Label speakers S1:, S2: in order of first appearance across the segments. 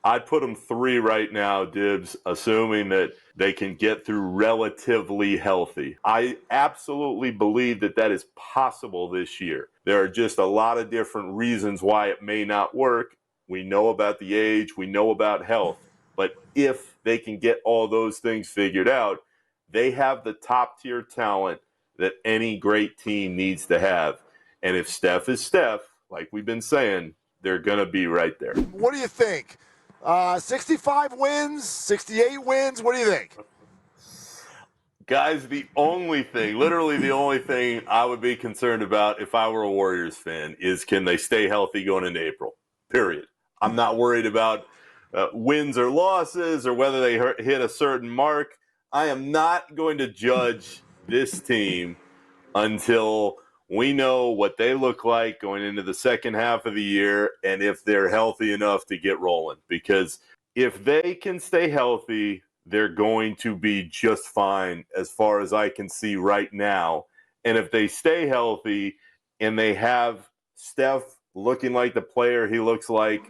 S1: I'd put them 3 right now, Dibs, assuming that they can get through relatively healthy. I absolutely believe that that is possible this year. There are just a lot of different reasons why it may not work. We know about the age, we know about health, but if they can get all those things figured out, they have the top tier talent that any great team needs to have. And if Steph is Steph, like we've been saying, they're going to be right there.
S2: What do you think? 65 wins, 68 wins? What do you think?
S1: Guys, literally the only thing I would be concerned about if I were a Warriors fan is can they stay healthy going into April, period. I'm not worried about wins or losses or whether they hit a certain mark. I am not going to judge this team until we know what they look like going into the second half of the year and if they're healthy enough to get rolling. Because if they can stay healthy, they're going to be just fine as far as I can see right now. And if they stay healthy and they have Steph looking like the player he looks like,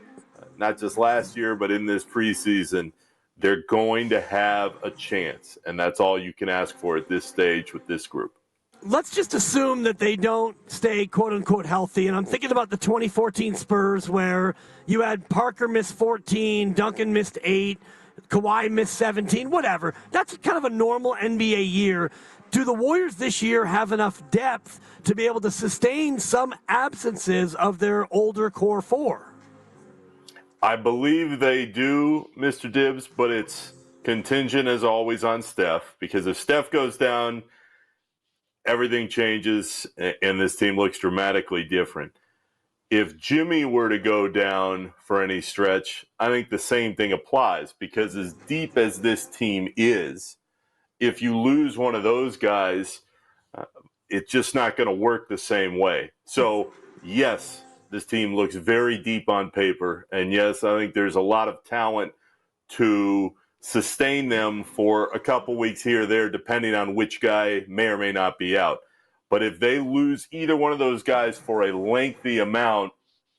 S1: not just last year, but in this preseason, they're going to have a chance. And that's all you can ask for at this stage with this group.
S3: Let's just assume that they don't stay quote-unquote healthy. And I'm thinking about the 2014 Spurs where you had Parker miss 14, Duncan missed 8, Kawhi missed 17, whatever. That's kind of a normal NBA year. Do the Warriors this year have enough depth to be able to sustain some absences of their older core 4?
S1: I believe they do, Mr. Dibs, but it's contingent as always on Steph, because if Steph goes down, everything changes and this team looks dramatically different. If Jimmy were to go down for any stretch, I think the same thing applies, because as deep as this team is, if you lose one of those guys, it's just not going to work the same way. So, yes, this team looks very deep on paper. And yes, I think there's a lot of talent to sustain them for a couple weeks here or there, depending on which guy may or may not be out. But if they lose either one of those guys for a lengthy amount,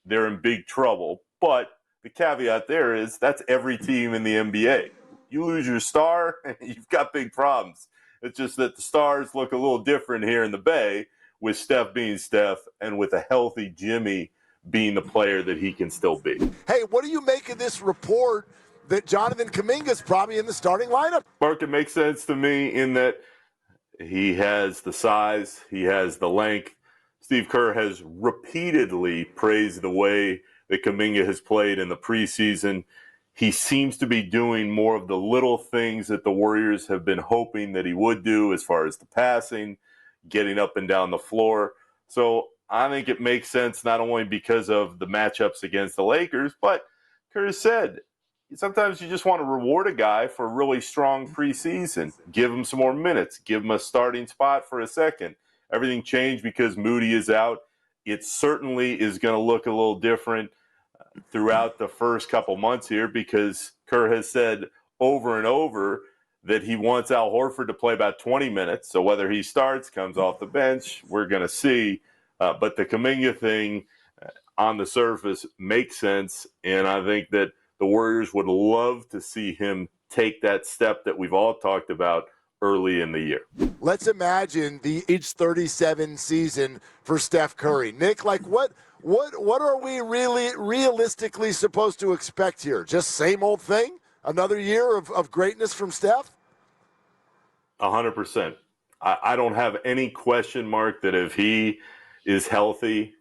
S1: they're in big trouble. But the caveat there is that's every team in the NBA. You lose your star, you've got big problems. It's just that the stars look a little different here in the Bay, with Steph being Steph and with a healthy Jimmy being the player that he can still be.
S2: Hey, what do you make of this report that Jonathan Kuminga is probably in the starting lineup?
S1: Mark, it makes sense to me in that he has the size, he has the length. Steve Kerr has repeatedly praised the way that Kuminga has played in the preseason. He seems to be doing more of the little things that the Warriors have been hoping that he would do, as far as the passing, getting up and down the floor. So I think it makes sense, not only because of the matchups against the Lakers, but Kerr said, sometimes you just want to reward a guy for a really strong preseason. Give him some more minutes. Give him a starting spot for a second. Everything changed because Moody is out. It certainly is going to look a little different throughout the first couple months here, because Kerr has said over and over that he wants Al Horford to play about 20 minutes. So whether he starts, comes off the bench, we're going to see. But the Kuminga thing on the surface makes sense, and I think that the Warriors would love to see him take that step that we've all talked about early in the year.
S2: Let's imagine the age 37 season for Steph Curry. Nick, like what are we really realistically supposed to expect here? Just same old thing? Another year of greatness from Steph?
S1: 100%. I don't have any question, Mark, that if he is healthy,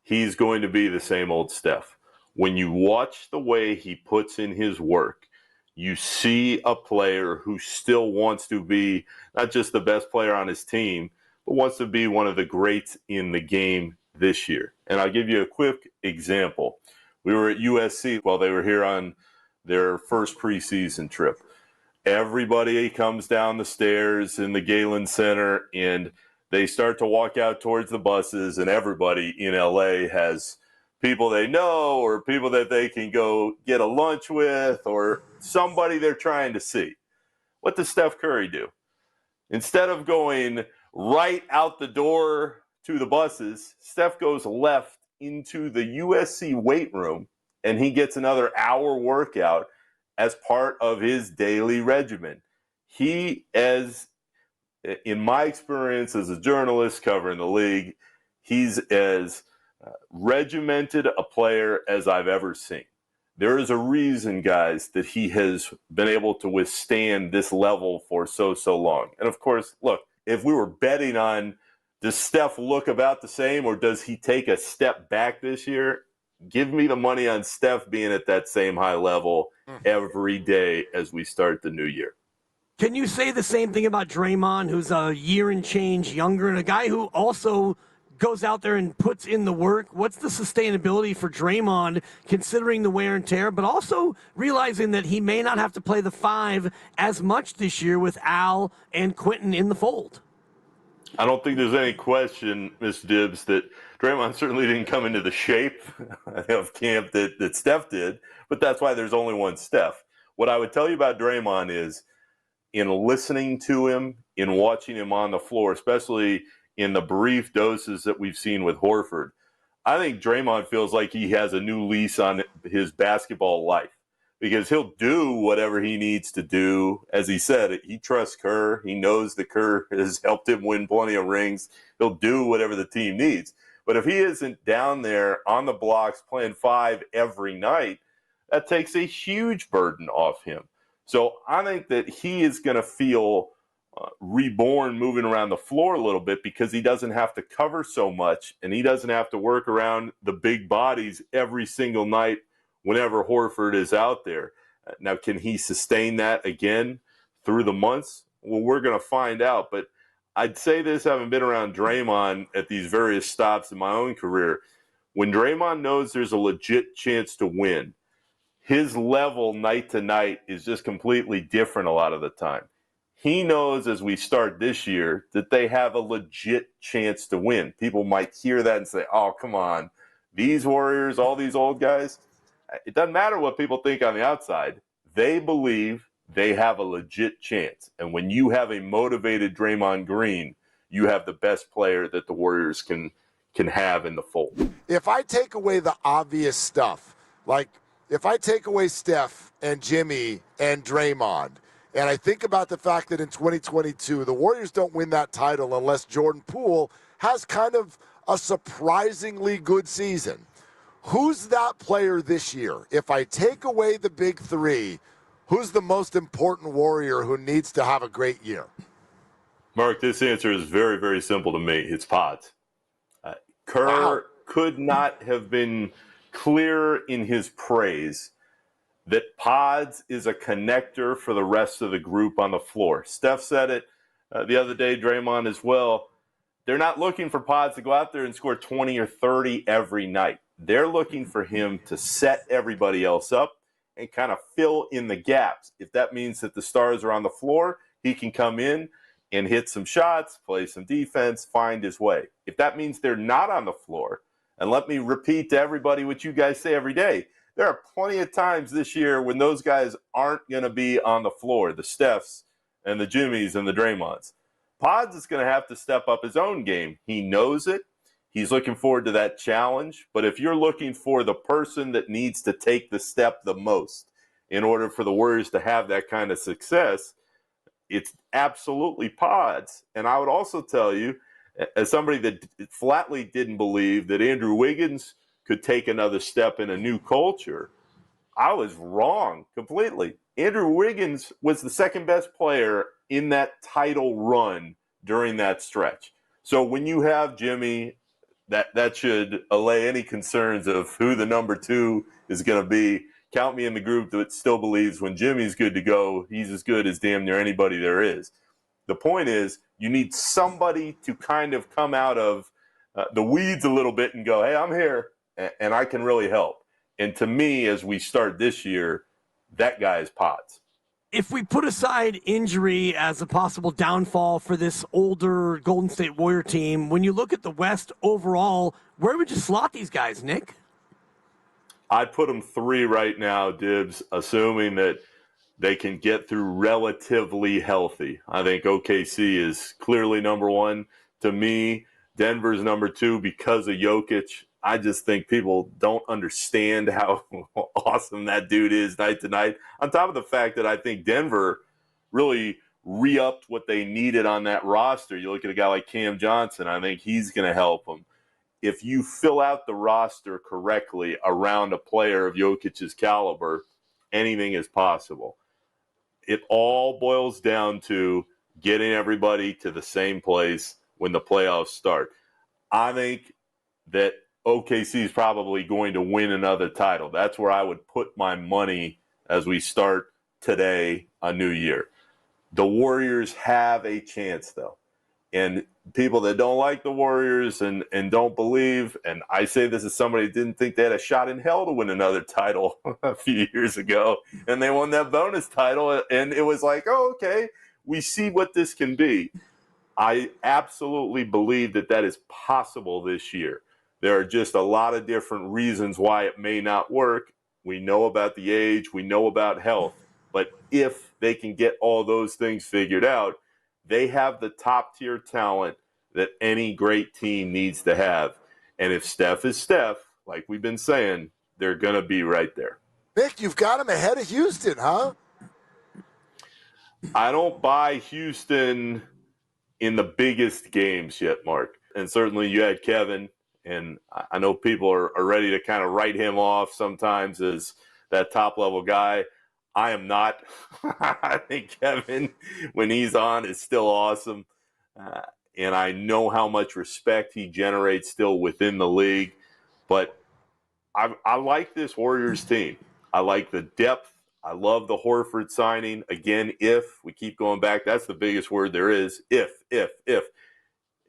S1: he's going to be the same old Steph. When you watch the way he puts in his work, you see a player who still wants to be not just the best player on his team, but wants to be one of the greats in the game this year. And I'll give you a quick example. We were at USC while they were here on their first preseason trip. Everybody comes down the stairs in the Galen Center, and they start to walk out towards the buses, and everybody in LA has people they know or people that they can go get a lunch with or somebody they're trying to see. What does Steph Curry do? Instead of going right out the door to the buses, Steph goes left into the USC weight room and he gets another hour workout as part of his daily regimen. He, as in my experience as a journalist covering the league, he's as regimented a player as I've ever seen. There is a reason, guys, that he has been able to withstand this level for so long. And of course, look, if we were betting on does Steph look about the same or does he take a step back this year, give me the money on Steph being at that same high level every day as we start the new year.
S3: Can you say the same thing about Draymond, who's a year and change younger and a guy who also goes out there and puts in the work? What's the sustainability for Draymond, considering the wear and tear, but also realizing that he may not have to play the 5 as much this year with Al and Quentin in the fold?
S1: I don't think there's any question, Mr. Dibs, that Draymond certainly didn't come into the shape of camp that Steph did, but that's why there's only one Steph. What I would tell you about Draymond is, in listening to him, in watching him on the floor, especially in the brief doses that we've seen with Horford, I think Draymond feels like he has a new lease on his basketball life because he'll do whatever he needs to do. As he said, he trusts Kerr. He knows that Kerr has helped him win plenty of rings. He'll do whatever the team needs. But if he isn't down there on the blocks playing 5 every night, that takes a huge burden off him. So I think that he is going to feel reborn moving around the floor a little bit because he doesn't have to cover so much and he doesn't have to work around the big bodies every single night whenever Horford is out there. Now, can he sustain that again through the months? Well, we're going to find out. But I'd say this, having been around Draymond at these various stops in my own career, when Draymond knows there's a legit chance to win, his level night to night is just completely different a lot of the time. He knows as we start this year that they have a legit chance to win. People might hear that and say, oh, come on, these Warriors, all these old guys. It doesn't matter what people think on the outside. They believe they have a legit chance. And when you have a motivated Draymond Green, you have the best player that the Warriors can have in the fold.
S2: If I take away the obvious stuff, like if I take away Steph and Jimmy and Draymond, and I think about the fact that in 2022, the Warriors don't win that title unless Jordan Poole has kind of a surprisingly good season. Who's that player this year? If I take away the big 3, who's the most important Warrior who needs to have a great year?
S1: Mark, this answer is very, very simple to me. It's Pods. Kerr could not have been clearer in his praise that Pods is a connector for the rest of the group on the floor. Steph said it the other day, Draymond as well. They're not looking for Pods to go out there and score 20 or 30 every night. They're looking for him to set everybody else up and kind of fill in the gaps. If that means that the stars are on the floor, he can come in and hit some shots, play some defense, find his way. If that means they're not on the floor, and let me repeat to everybody what you guys say every day, there are plenty of times this year when those guys aren't going to be on the floor, the Stephs and the Jimmys and the Draymonds. Pods is going to have to step up his own game. He knows it. He's looking forward to that challenge. But if you're looking for the person that needs to take the step the most in order for the Warriors to have that kind of success, it's absolutely Pods. And I would also tell you, as somebody that flatly didn't believe that Andrew Wiggins could take another step in a new culture, I was wrong completely. Andrew Wiggins was the second best player in that title run during that stretch. So when you have Jimmy, that should allay any concerns of who the number 2 is going to be. Count me in the group that still believes when Jimmy's good to go, he's as good as damn near anybody there is. The point is, you need somebody to kind of come out of the weeds a little bit and go, hey, I'm here, and I can really help. And to me, as we start this year, that guy is Pods.
S3: If we put aside injury as a possible downfall for this older Golden State Warrior team, when you look at the West overall, where would you slot these guys, Nick?
S1: I'd put them 3 right now, Dibs, assuming that they can get through relatively healthy. I think OKC is clearly number 1. To me, Denver's number 2 because of Jokic. I just think people don't understand how awesome that dude is night to night. On top of the fact that I think Denver really re-upped what they needed on that roster. You look at a guy like Cam Johnson, I think he's going to help them. If you fill out the roster correctly around a player of Jokic's caliber, anything is possible. It all boils down to getting everybody to the same place when the playoffs start. I think that OKC is probably going to win another title. That's where I would put my money as we start today, a new year. The Warriors have a chance, though. And people that don't like the Warriors and don't believe, and I say this as somebody that didn't think they had a shot in hell to win another title a few years ago, and they won that bonus title, and it was like, oh, okay, we see what this can be. I absolutely believe that that is possible this year. There are just a lot of different reasons why it may not work. We know about the age, we know about health, but if they can get all those things figured out, they have the top-tier talent that any great team needs to have. And if Steph is Steph, like we've been saying, they're going to be right there.
S2: Nick, you've got him ahead of Houston, huh?
S1: I don't buy Houston in the biggest games yet, Mark. And certainly you had Kevin, and I know people are ready to kind of write him off sometimes as that top-level guy. I am not. I think Kevin, when he's on, is still awesome. And I know how much respect he generates still within the league. But I like this Warriors team. I like the depth. I love the Horford signing. Again, if we keep going back, that's the biggest word there is. If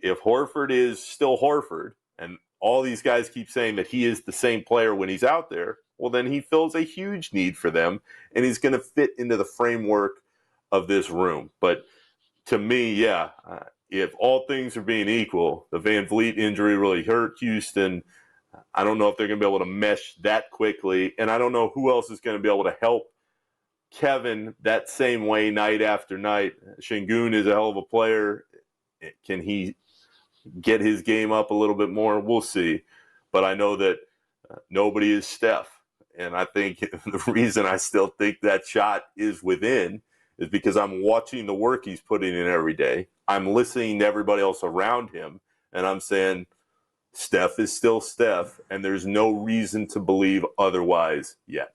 S1: Horford is still Horford, and all these guys keep saying that he is the same player when he's out there, well, then he fills a huge need for them, and he's going to fit into the framework of this room. But to me, if all things are being equal, the Van Vliet injury really hurt Houston. I don't know if they're going to be able to mesh that quickly, and I don't know who else is going to be able to help Kevin that same way night after night. Şengün is a hell of a player. Can he get his game up a little bit more? We'll see. But I know that nobody is Steph. And I think the reason I still think that shot is within is because I'm watching the work he's putting in every day. I'm listening to everybody else around him, and I'm saying Steph is still Steph, and there's no reason to believe otherwise yet.